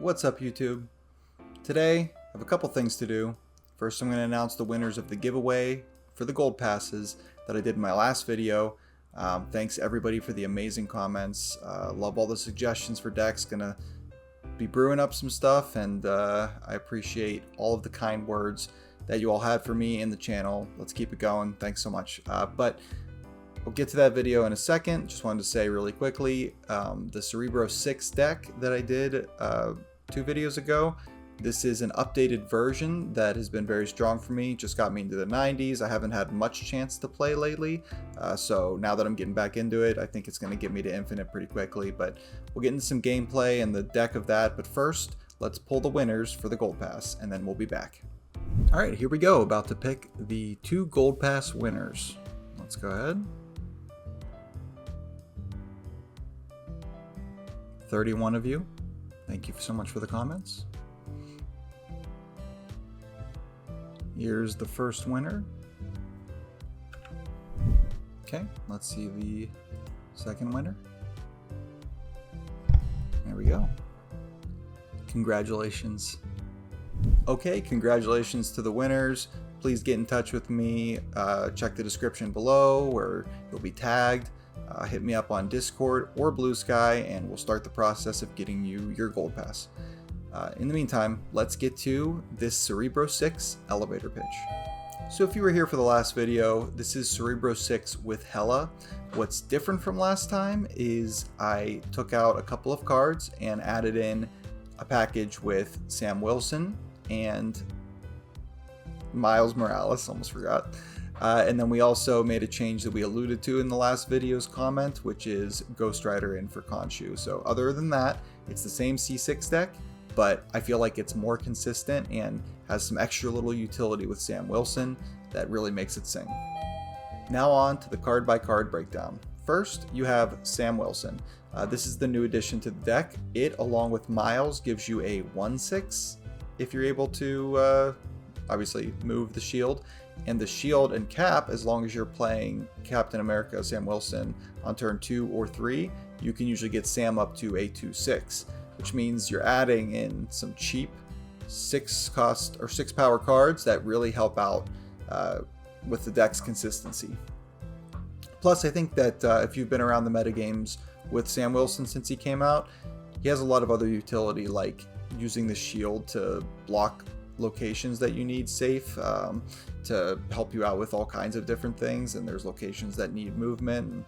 What's up, YouTube? Today, I have a couple things to do. First, I'm going to announce the winners of the giveaway for the gold passes that I did in my last video. Thanks everybody for the amazing comments. Love all the suggestions for decks. Gonna be brewing up some stuff, and I appreciate all of the kind words that you all had for me in the channel. Let's keep it going. Thanks so much. But we'll get to that video in a second. Just wanted to say really quickly, the Cerebro 6 deck that I did 2 videos ago, this is an updated version that has been very strong for me. Just got me into the 90s. I haven't had much chance to play lately, so now that I'm getting back into it, I think it's going to get me to infinite pretty quickly. But we'll get into some gameplay and the deck of that. But first, let's pull the winners for the gold pass, and then we'll be back. All right, here we go. About to pick the 2 gold pass winners. Let's go ahead. 31 of you. Thank you so much for the comments. Here's the first winner. Okay, let's see the second winner. There we go. Congratulations. Okay, congratulations to the winners. Please get in touch with me. Check the description below where you'll be tagged. Hit me up on Discord or Blue Sky, and we'll start the process of getting you your gold pass. In the meantime, let's get to this Cerebro 6 elevator pitch. So if you were here for the last video, this is Cerebro 6 with Hela. What's different from last time is I took out a couple of cards and added in a package with Sam Wilson and Miles Morales, almost forgot. And then we also made a change that we alluded to in the last video's comment, which is Ghost Rider in for Khonshu. So other than that, it's the same C6 deck, but I feel like it's more consistent and has some extra little utility with Sam Wilson that really makes it sing. Now on to the card by card breakdown. First, you have Sam Wilson. This is the new addition to the deck. It, along with Miles, gives you a 1/6 if you're able to obviously move the shield. And the shield and cap, as long as you're playing Captain America Sam Wilson on turn 2 or 3, you can usually get Sam up to a 2/6, which means you're adding in some cheap 6 cost or 6 power cards that really help out with the deck's consistency. Plus, I think that if you've been around the metagames with Sam Wilson since he came out, he has a lot of other utility, like using the shield to block locations that you need safe, to help you out with all kinds of different things, and there's locations that need movement. And,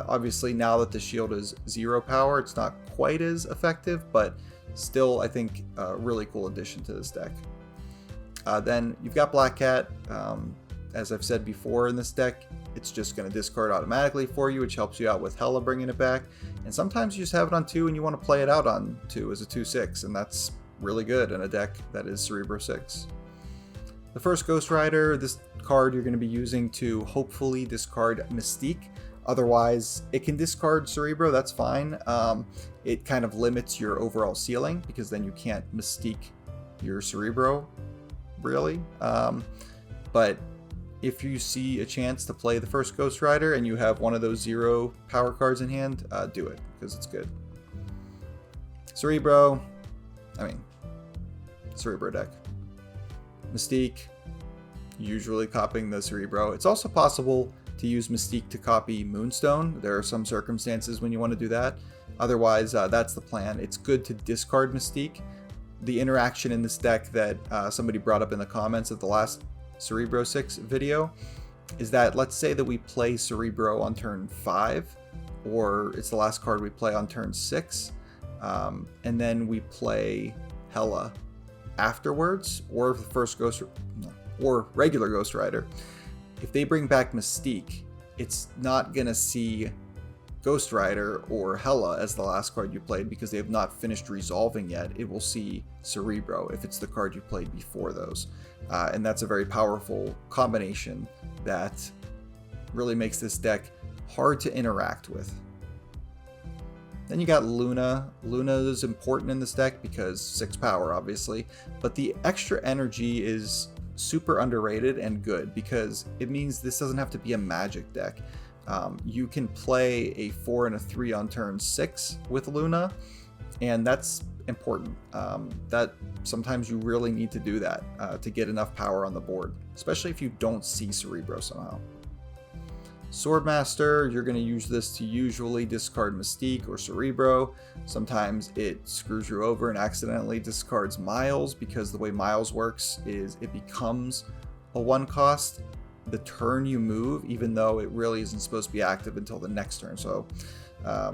obviously now that the shield is 0 power, it's not quite as effective, but still I think a really cool addition to this deck. Then you've got Black Cat. As I've said before, in this deck it's just going to discard automatically for you, which helps you out with Hela bringing it back. And sometimes you just have it on 2 and you want to play it out on 2 as a 2/6, and that's really good in a deck that is Cerebro 6. The first Ghost Rider, this card you're going to be using to hopefully discard Mystique. Otherwise, it can discard Cerebro, that's fine. It kind of limits your overall ceiling, because then you can't Mystique your Cerebro, really. But if you see a chance to play the first Ghost Rider and you have one of those 0 power cards in hand, do it, because it's good. Cerebro deck. Mystique, usually copying the Cerebro. It's also possible to use Mystique to copy Moonstone. There are some circumstances when you want to do that. Otherwise, that's the plan. It's good to discard Mystique. The interaction in this deck that somebody brought up in the comments of the last Cerebro 6 video is that, let's say that we play Cerebro on turn 5, or it's the last card we play on turn 6, and then we play Hela afterwards, or the first or regular Ghost Rider. If they bring back Mystique, it's not gonna see Ghost Rider or Hela as the last card you played, because they have not finished resolving yet. It will see Cerebro if it's the card you played before those, and that's a very powerful combination that really makes this deck hard to interact with. Then you got Luna. Luna is important in this deck because 6 power, obviously, but the extra energy is super underrated and good, because it means this doesn't have to be a magic deck. You can play a 4 and a 3 on turn 6 with Luna, and that's important. That sometimes you really need to do that to get enough power on the board, especially if you don't see Cerebro somehow. Swordmaster, you're going to use this to usually discard Mystique or Cerebro. Sometimes it screws you over and accidentally discards Miles, because the way Miles works is it becomes a 1 cost the turn you move, even though it really isn't supposed to be active until the next turn. So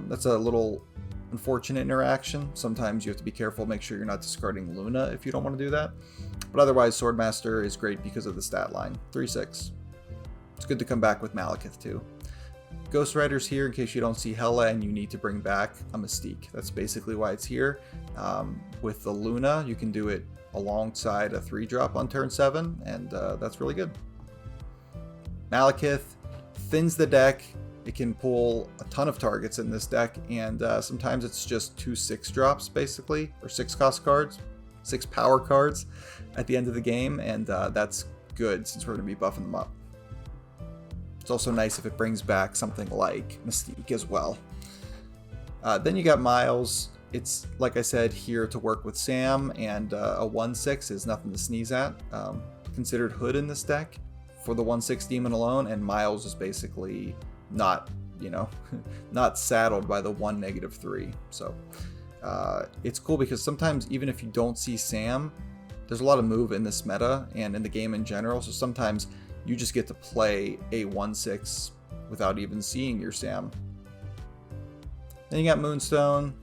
that's a little unfortunate interaction. Sometimes you have to be careful, make sure you're not discarding Luna if you don't want to do that. But otherwise, Swordmaster is great because of the stat line. 3/6. It's good to come back with Malekith too. Ghost Rider's here in case you don't see Hela and you need to bring back a Mystique. That's basically why it's here. With the Luna, you can do it alongside a 3-drop on turn 7, and that's really good. Malekith thins the deck. It can pull a ton of targets in this deck, and sometimes it's just 2 6-drops basically, or 6-cost cards, 6 power cards at the end of the game, and that's good since we're going to be buffing them up. It's also nice if it brings back something like Mystique as well. Then you got Miles. It's, like I said, here to work with Sam, and a 1/6 is nothing to sneeze at. Considered Hood in this deck for the 1/6 demon alone, and Miles is basically not, not saddled by the 1/3. So it's cool because sometimes even if you don't see Sam, there's a lot of move in this meta and in the game in general. So sometimes you just get to play a 1/6 without even seeing your Sam. Then you got Moonstone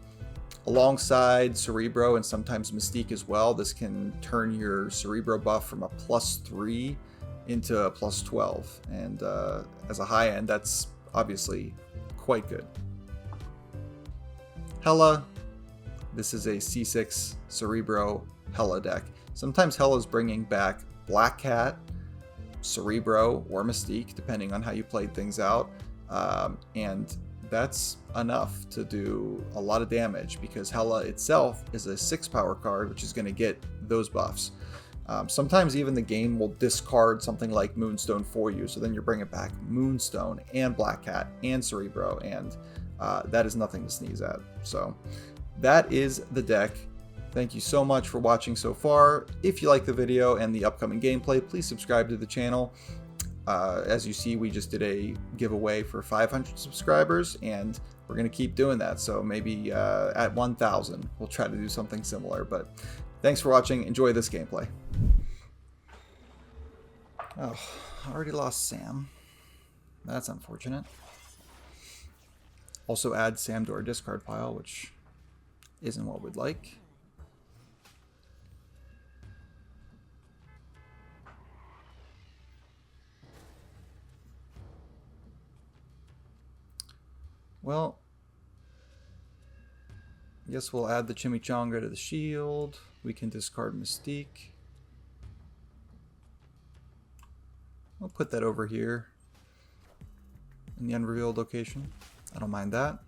alongside Cerebro and sometimes Mystique as well. This can turn your Cerebro buff from a +3 into a +12. And as a high end, that's obviously quite good. Hela. This is a C6 Cerebro Hela deck. Sometimes Hela's bringing back Black Cat, Cerebro, or Mystique, depending on how you played things out. And that's enough to do a lot of damage because Hela itself is a 6 power card, which is going to get those buffs. Sometimes even the game will discard something like Moonstone for you, so then you're bringing back Moonstone and Black Cat and Cerebro, and that is nothing to sneeze at. So that is the deck. Thank you so much for watching so far. If you like the video and the upcoming gameplay, please subscribe to the channel. As you see, we just did a giveaway for 500 subscribers, and we're going to keep doing that. So maybe at 1,000, we'll try to do something similar. But thanks for watching. Enjoy this gameplay. Oh, I already lost Sam. That's unfortunate. Also add Sam to our discard pile, which isn't what we'd like. Well, I guess we'll add the Chimichanga to the shield. We can discard Mystique. I'll put that over here in the unrevealed location. I don't mind that.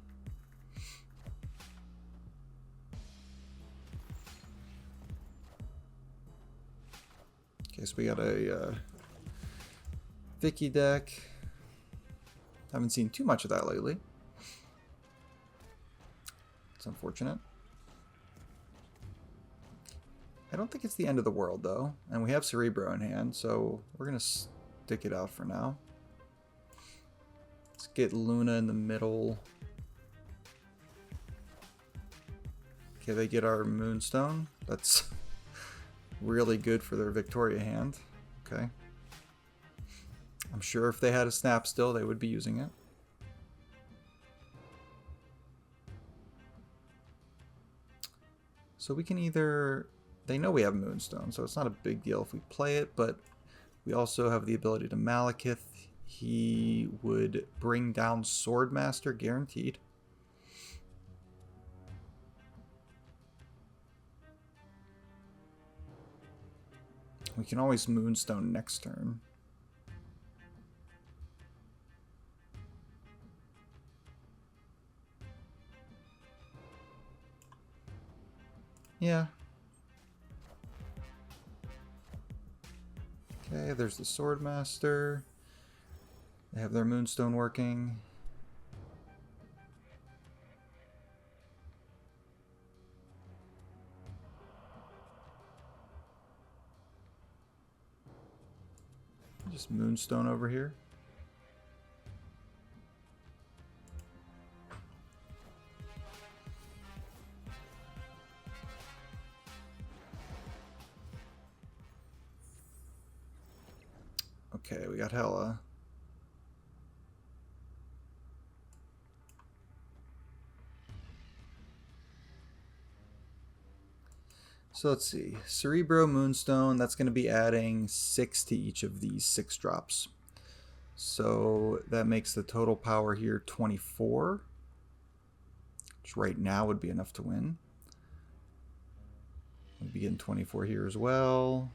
Okay, so we got a Vicky deck. Haven't seen too much of that lately. It's unfortunate. I don't think it's the end of the world though, and we have Cerebro in hand, so we're gonna stick it out for now. Let's get Luna in the middle. Okay, they get our Moonstone. That's really good for their Victoria hand. Okay. I'm sure if they had a Snap still, they would be using it. So we can either... They know we have Moonstone, so it's not a big deal if we play it, but we also have the ability to Malekith. He would bring down Swordmaster, guaranteed. We can always Moonstone next turn. Yeah. Okay, there's the Swordmaster. They have their Moonstone working. Just Moonstone over here. Okay, we got Hela. So let's see. Cerebro, Moonstone, that's going to be adding 6 to each of these 6 drops. So that makes the total power here 24, which right now would be enough to win. We'll be getting 24 here as well.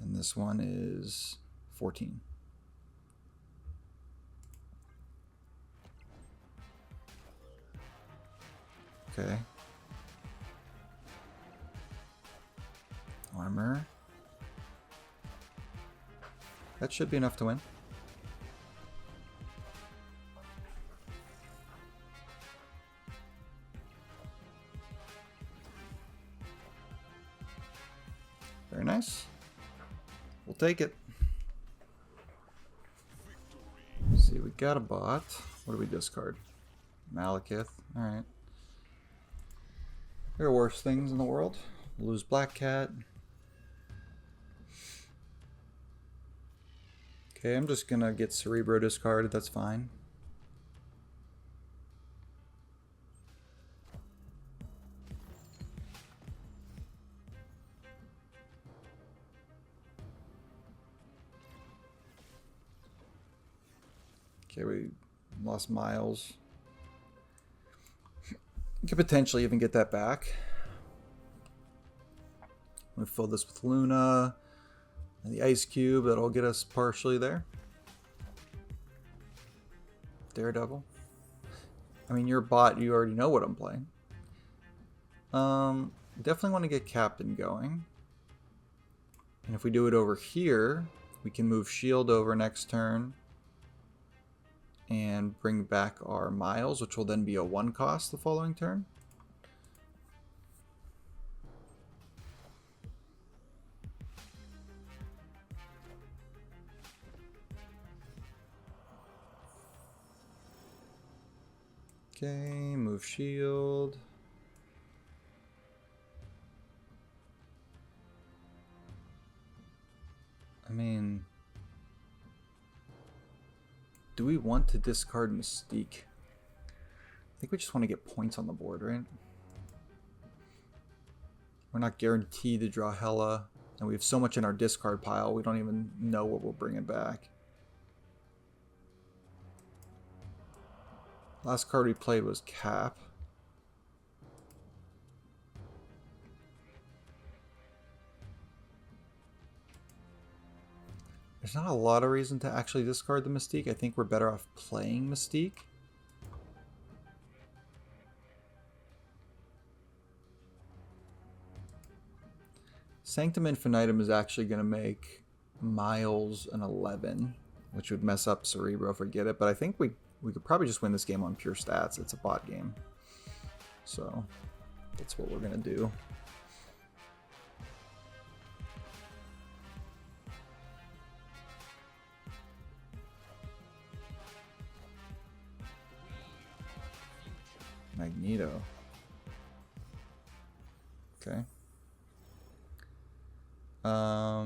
And this one is 14. Okay. Armor. That should be enough to win. Very nice. We'll take it. Let's see, we got a bot. What do we discard? Malekith. Alright. There are worse things in the world. We'll lose Black Cat. Okay, I'm just gonna get Cerebro discarded, that's fine. Okay, we lost Miles. We could potentially even get that back. I'm gonna fill this with Luna and the Ice Cube. That'll get us partially there. Daredevil. I mean, you're a bot. You already know what I'm playing. Definitely want to get Captain going. And if we do it over here, we can move Shield over next turn and bring back our Miles, which will then be a 1 cost the following turn. Okay, move Shield. I mean, do we want to discard Mystique? I think we just want to get points on the board, right? We're not guaranteed to draw Hela, and we have so much in our discard pile, we don't even know what we'll bring it back. Last card we played was Cap. There's not a lot of reason to actually discard the Mystique. I think we're better off playing Mystique. Sanctum Infinitum is actually going to make Miles an 11, which would mess up Cerebro if we get it. But I think we could probably just win this game on pure stats. It's a bot game. So that's what we're going to do. Magneto. Okay. I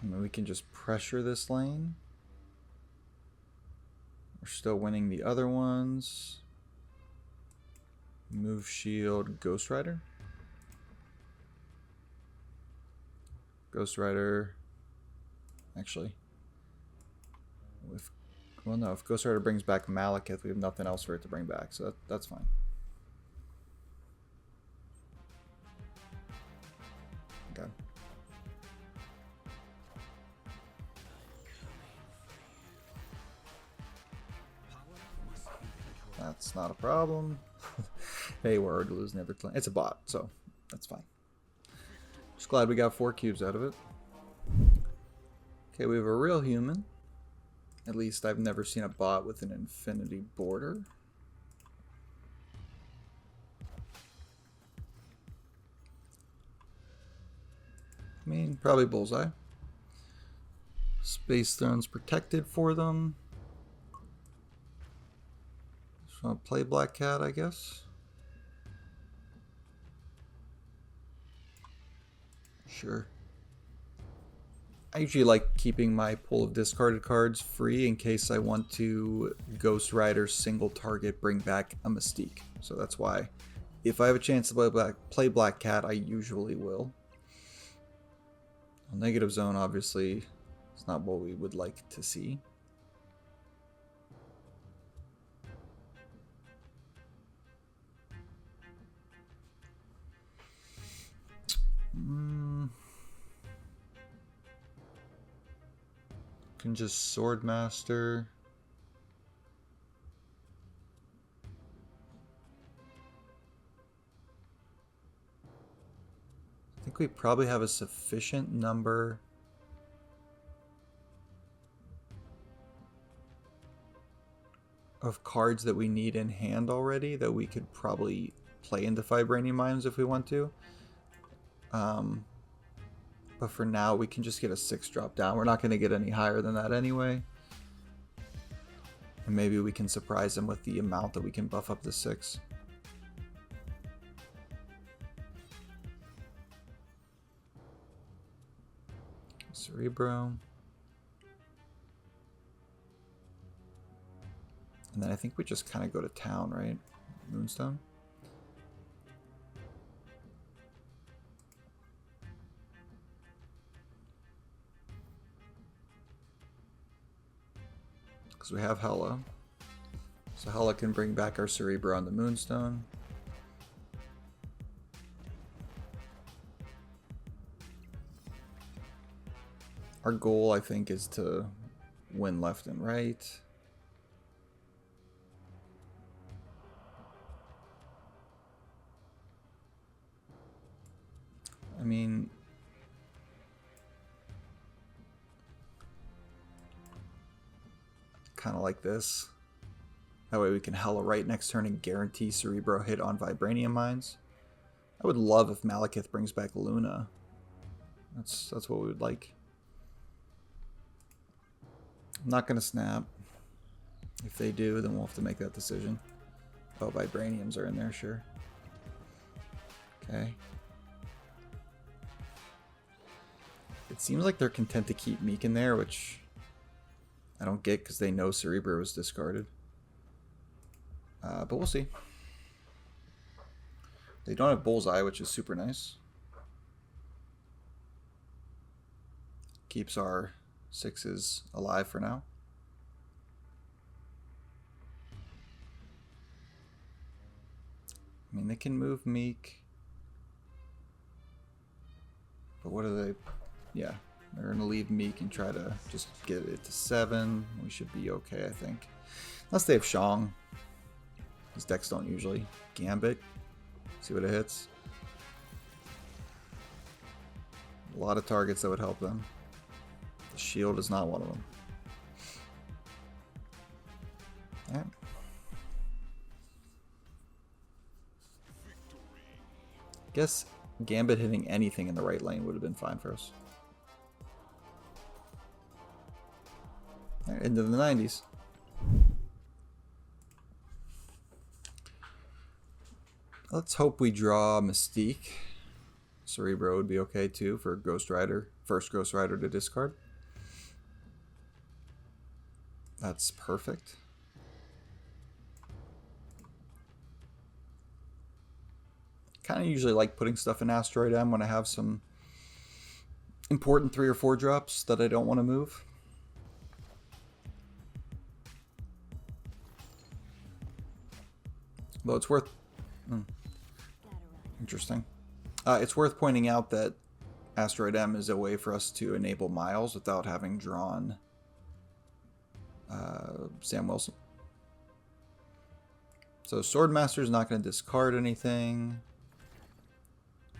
mean, we can just pressure this lane. We're still winning the other ones. Move Shield, Ghost Rider. Ghost Rider. Actually, well, no, if Ghost Rider brings back Malekith, we have nothing else for it to bring back, so that's fine. Okay. That's not a problem. Hey, we're already losing the other clan. It's a bot, so that's fine. Just glad we got 4 cubes out of it. Okay, we have a real human. At least I've never seen a bot with an infinity border. mean, probably Bullseye. Space Throne's protected for them. Just want to play Black Cat, I guess. Sure. I usually like keeping my pool of discarded cards free in case I want to Ghost Rider single target bring back a Mystique. So that's why if I have a chance to play Black Cat, I usually will. Negative Zone, obviously, is not what we would like to see. Can just Swordmaster. I think we probably have a sufficient number of cards that we need in hand already that we could probably play into Vibranium Mines if we want to. But for now, we can just get a 6 drop down. We're not going to get any higher than that anyway. And maybe we can surprise them with the amount that we can buff up to 6. Cerebro. And then I think we just kind of go to town, right? Moonstone. Because we have Hela. So Hela can bring back our Cerebro on the Moonstone. Our goal, I think, is to win left and right. I mean, kind of like this. That way we can Hela right next turn and guarantee Cerebro hit on Vibranium Mines. I would love if Malekith brings back Luna. That's what we would like. I'm not going to snap. If they do, then we'll have to make that decision. Oh, Vibraniums are in there, sure. Okay. It seems like they're content to keep Meek in there, which I don't get because they know Cerebro was discarded. But we'll see. They don't have Bullseye, which is super nice. Keeps our 6s alive for now. I mean, they can move Meek. But what are they? Yeah, they're going to leave Meek and try to just get it to 7. We should be okay, I think. Unless they have Shang. These decks don't usually. Gambit. See what it hits. A lot of targets that would help them. The shield is not one of them. Alright. Guess Gambit hitting anything in the right lane would have been fine for us. Right, into the 90s. Let's hope we draw Mystique. Cerebro would be okay too for Ghost Rider. First Ghost Rider to discard. That's perfect. Kind of usually like putting stuff in Asteroid M when I have some important 3 or 4 drops that I don't want to move. Though it's worth... Interesting. It's worth pointing out that Asteroid M is a way for us to enable Miles without having drawn Sam Wilson. So Swordmaster is not going to discard anything.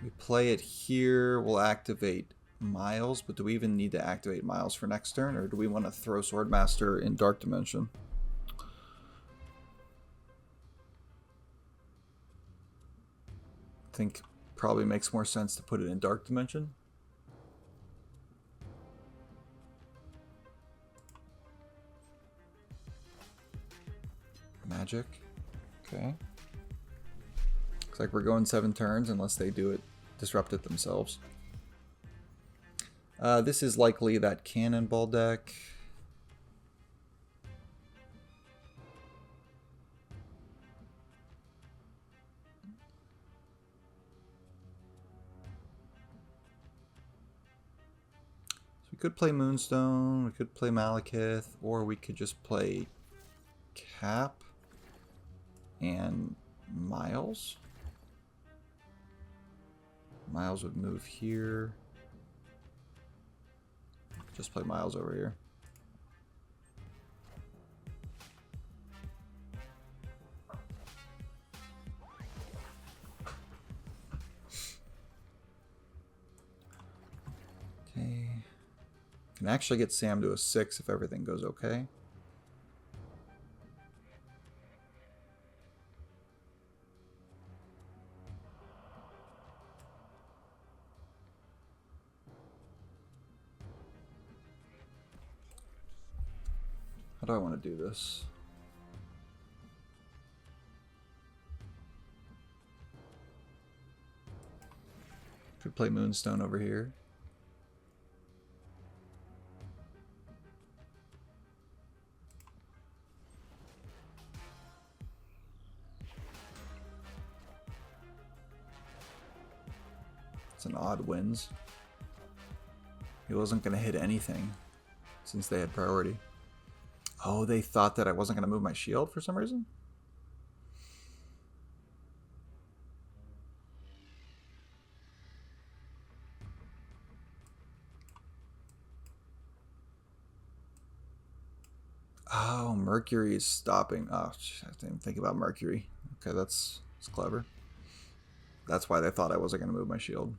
We play it here. We'll activate Miles, but do we even need to activate Miles for next turn, or do we want to throw Swordmaster in Dark Dimension? I think probably makes more sense to put it in Dark Dimension. Magic. Okay. Looks like we're going 7 turns unless they do it, disrupt it themselves. This is likely that cannonball deck. So we could play Moonstone, we could play Malekith, or we could just play Cap and Miles. Miles would move here. Just play Miles over here. Okay. Can actually get Sam to a 6 if everything goes okay. How do I want to do this? Could play Moonstone over here. It's an odd wins. He wasn't going to hit anything since they had priority. Oh, they thought that I wasn't going to move my shield for some reason? Oh, Mercury is stopping. Oh, I didn't even think about Mercury. Okay, that's clever. That's why they thought I wasn't going to move my shield.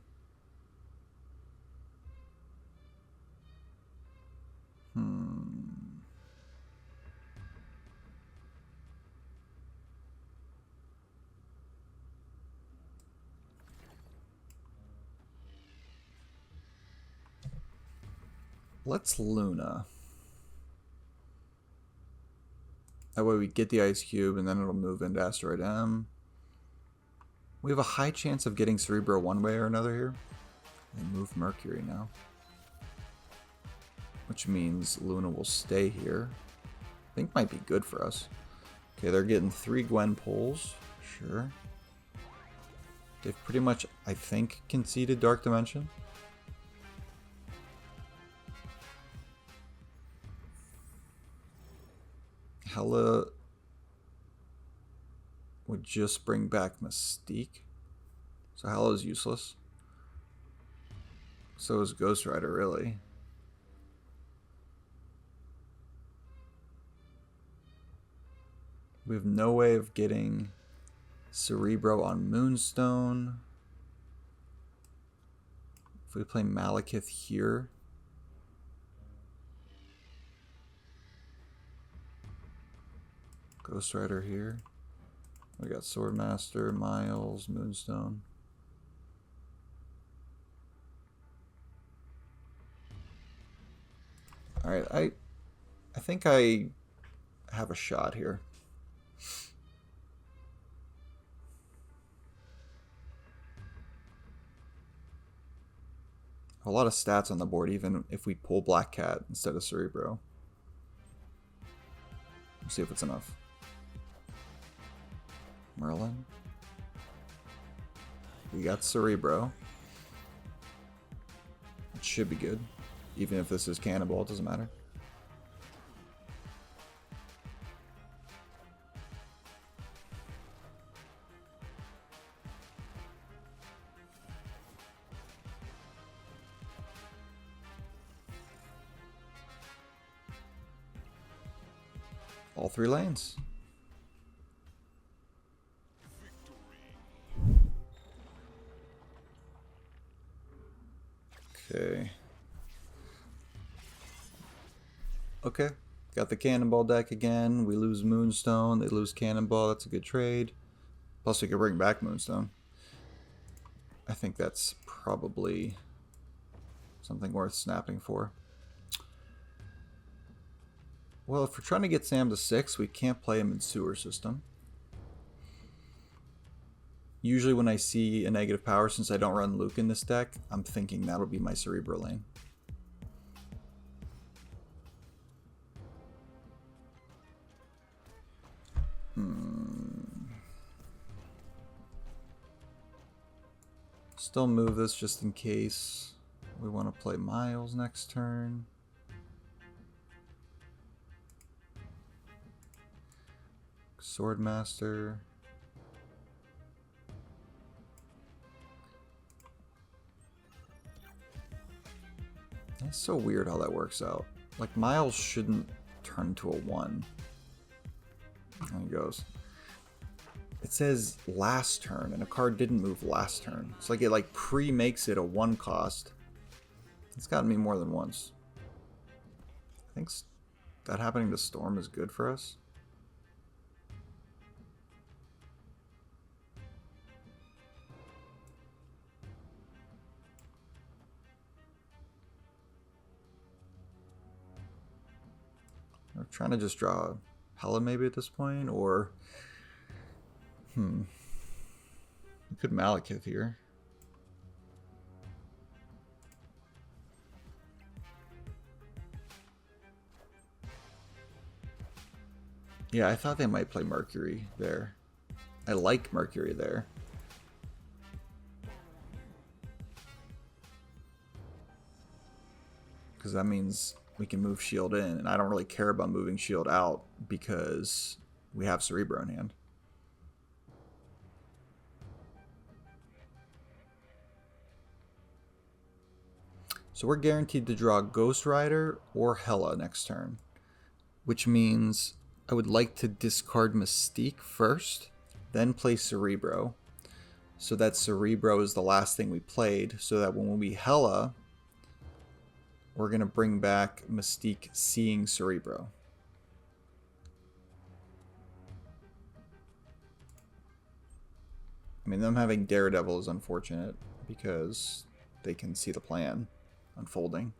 Let's Luna. That way we get the Ice Cube and then it'll move into Asteroid M. We have a high chance of getting Cerebro one way or another here. They move Mercury now. Which means Luna will stay here. I think might be good for us. Okay, they're getting 3 Gwen pulls. Sure. They've pretty much, I think, conceded Dark Dimension. Hela would just bring back Mystique. So Hela is useless. So is Ghost Rider, really. We have no way of getting Cerebro on Moonstone. If we play Malekith here. Ghost Rider here. We got Swordmaster, Miles, Moonstone. Alright, I think I have a shot here. A lot of stats on the board, even if we pull Black Cat instead of Cerebro. We'll see if it's enough. Merlin. We got Cerebro. It should be good. Even if this is Cannonball, it doesn't matter. All 3 lanes. Okay. Okay. Got the Cannonball deck again. We lose Moonstone. They lose Cannonball. That's a good trade. Plus we could bring back Moonstone. I think that's probably something worth snapping for. Well, if we're trying to get Sam to 6, we can't play him in Sewer System. Usually when I see a negative power, since I don't run Luke in this deck, I'm thinking that'll be my Cerebro lane. Still move this just in case we want to play Miles next turn. Swordmaster. That's so weird how that works out. Like, Miles shouldn't turn into a 1. There he goes. It says last turn, and a card didn't move last turn. It's like it like pre-makes it a 1 cost. It's gotten me more than once. I think that happening to Storm is good for us. We're trying to just draw Hela maybe at this point, or we could Malekith here. Yeah, I thought they might play Mercury there. I like Mercury there. Because that means we can move Shield in, and I don't really care about moving Shield out because we have Cerebro in hand. So we're guaranteed to draw Ghost Rider or Hela next turn, which means I would like to discard Mystique first, then play Cerebro, so that Cerebro is the last thing we played, so that when we Hela, we're going to bring back Mystique seeing Cerebro. I mean, them having Daredevil is unfortunate because they can see the plan unfolding.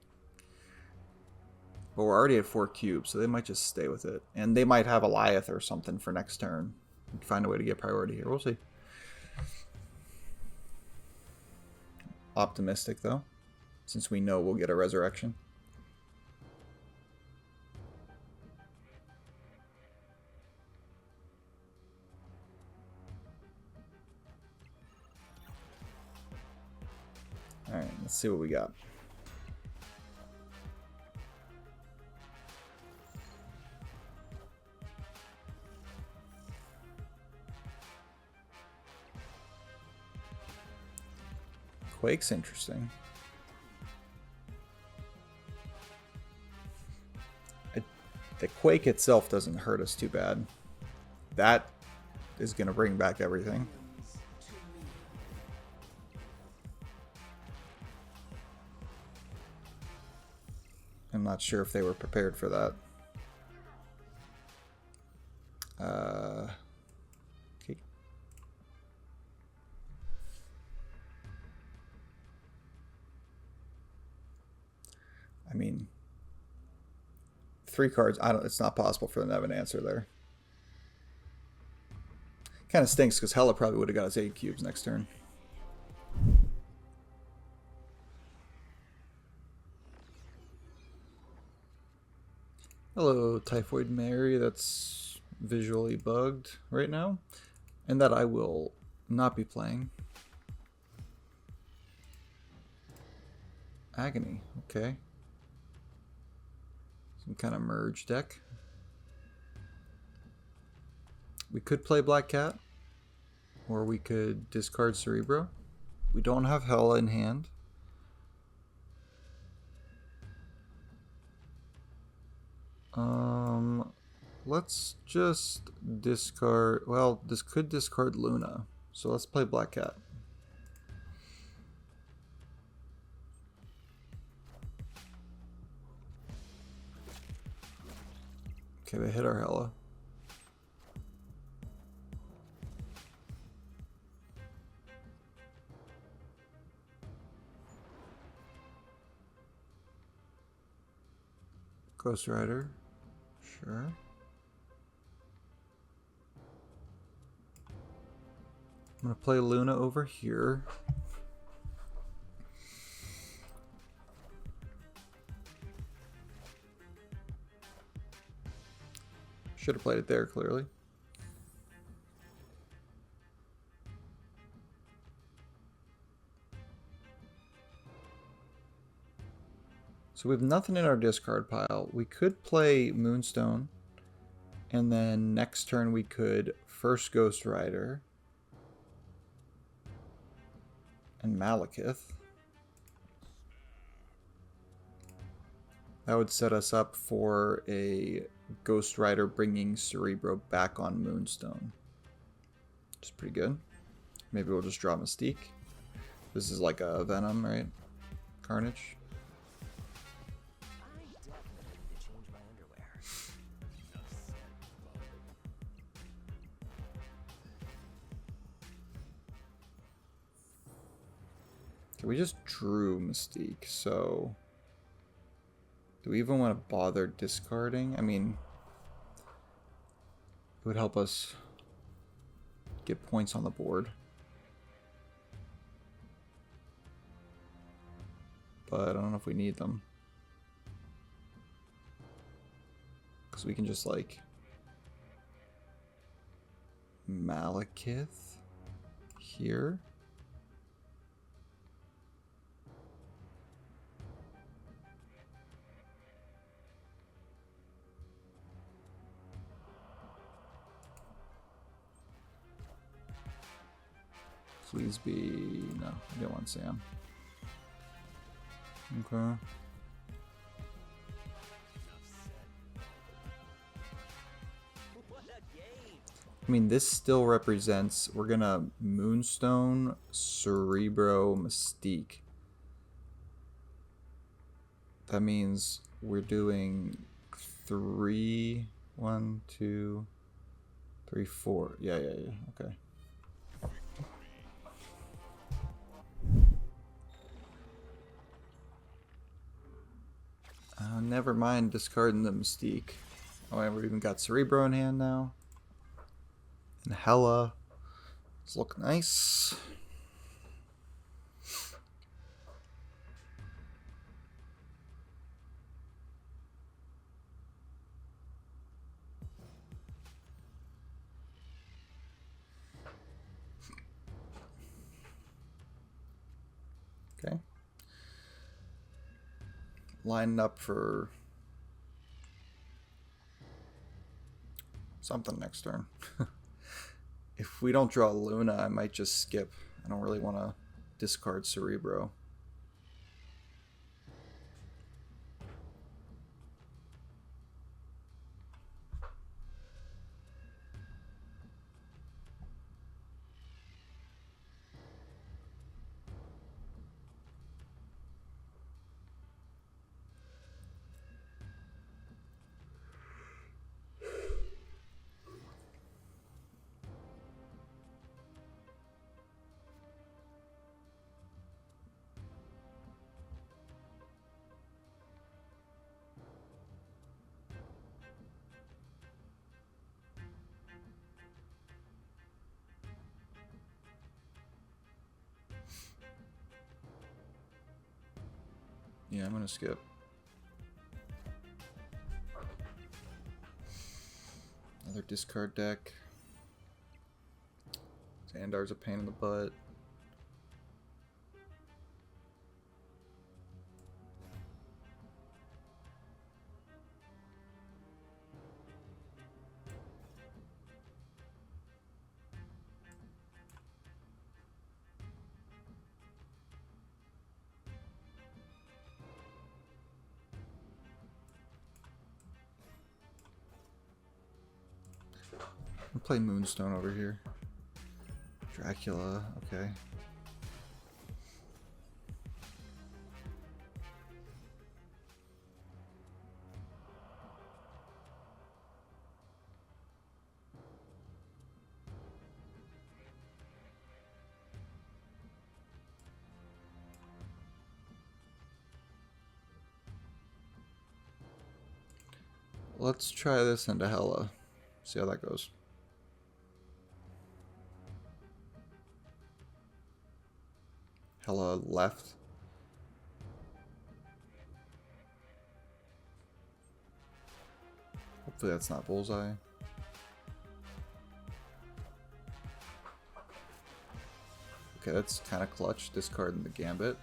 But we're already at 4 cubes, so they might just stay with it. And they might have Eliath or something for next turn. Find a way to get priority here. We'll see. Optimistic, though, since we know we'll get a resurrection. Alright, let's see what we got. Quake's interesting. The Quake itself doesn't hurt us too bad. That is going to bring back everything. I'm not sure if they were prepared for that. Okay. I mean, 3 cards. It's not possible for them to have an answer there. Kind of stinks because Hela probably would have got us 8 cubes next turn. Hello, Typhoid Mary. That's visually bugged right now, and that I will not be playing. Agony. Okay. Some kind of merge deck. We could play Black Cat, or we could discard Cerebro. We don't have Hela in hand. Let's just discard. Well, this could discard Luna, so let's play Black Cat. Okay, they hit our Hela. Ghost Rider. Sure. I'm gonna play Luna over here. Should have played it there, clearly. So we have nothing in our discard pile. We could play Moonstone, and then next turn we could first Ghost Rider and Malekith. That would set us up for a Ghost Rider bringing Cerebro back on Moonstone. Which is pretty good. Maybe we'll just draw Mystique. This is like a Venom, right? Carnage. Okay, we just drew Mystique, so do we even want to bother discarding? I mean, it would help us get points on the board. But I don't know if we need them. Because we can just like Malekith here. Please be... no, I don't want Sam. Okay. I mean, this still represents... we're gonna Moonstone, Cerebro, Mystique. That means we're doing 3... 1, 2, 3, 4. Yeah, okay. Never mind discarding the Mystique. Oh, and we've even got Cerebro in hand now. And Hela. These look nice. Okay. Lining up for something next turn. If we don't draw Luna, I might just skip. I don't really want to discard Cerebro. Yeah, I'm gonna skip. Another discard deck. Xandar's a pain in the butt. I'll play Moonstone over here. Dracula, okay. let's try this into Hela. See how that goes. Hela left. Hopefully that's not bullseye. Okay, that's kind of clutch. Discarding the gambit.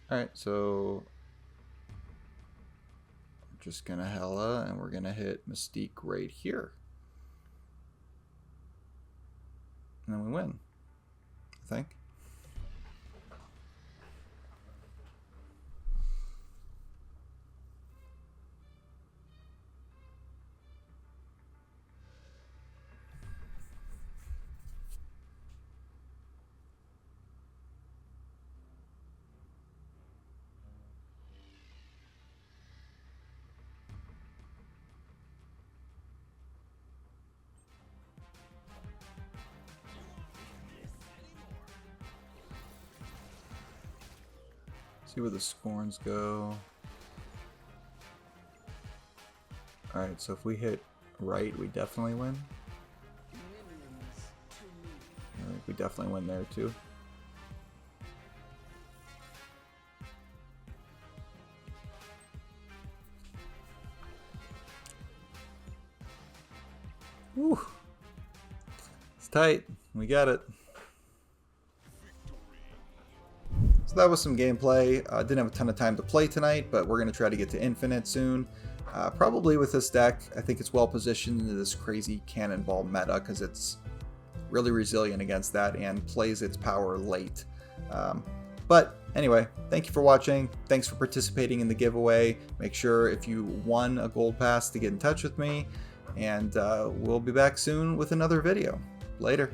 Alright, so we're just gonna Hela and we're gonna hit Mystique right here. And then we win, I think. See where the scorns go. Alright, so if we hit right, we definitely win. I think we definitely win there too. Whew. It's tight. We got it. So that was some gameplay. Didn't have a ton of time to play tonight, but we're going to try to get to Infinite soon. Probably with this deck. I think it's well positioned into this crazy Cannonball meta because it's really resilient against that and plays its power late. But anyway, thank you for watching. Thanks for participating in the giveaway. Make sure if you won a gold pass to get in touch with me. And we'll be back soon with another video. Later.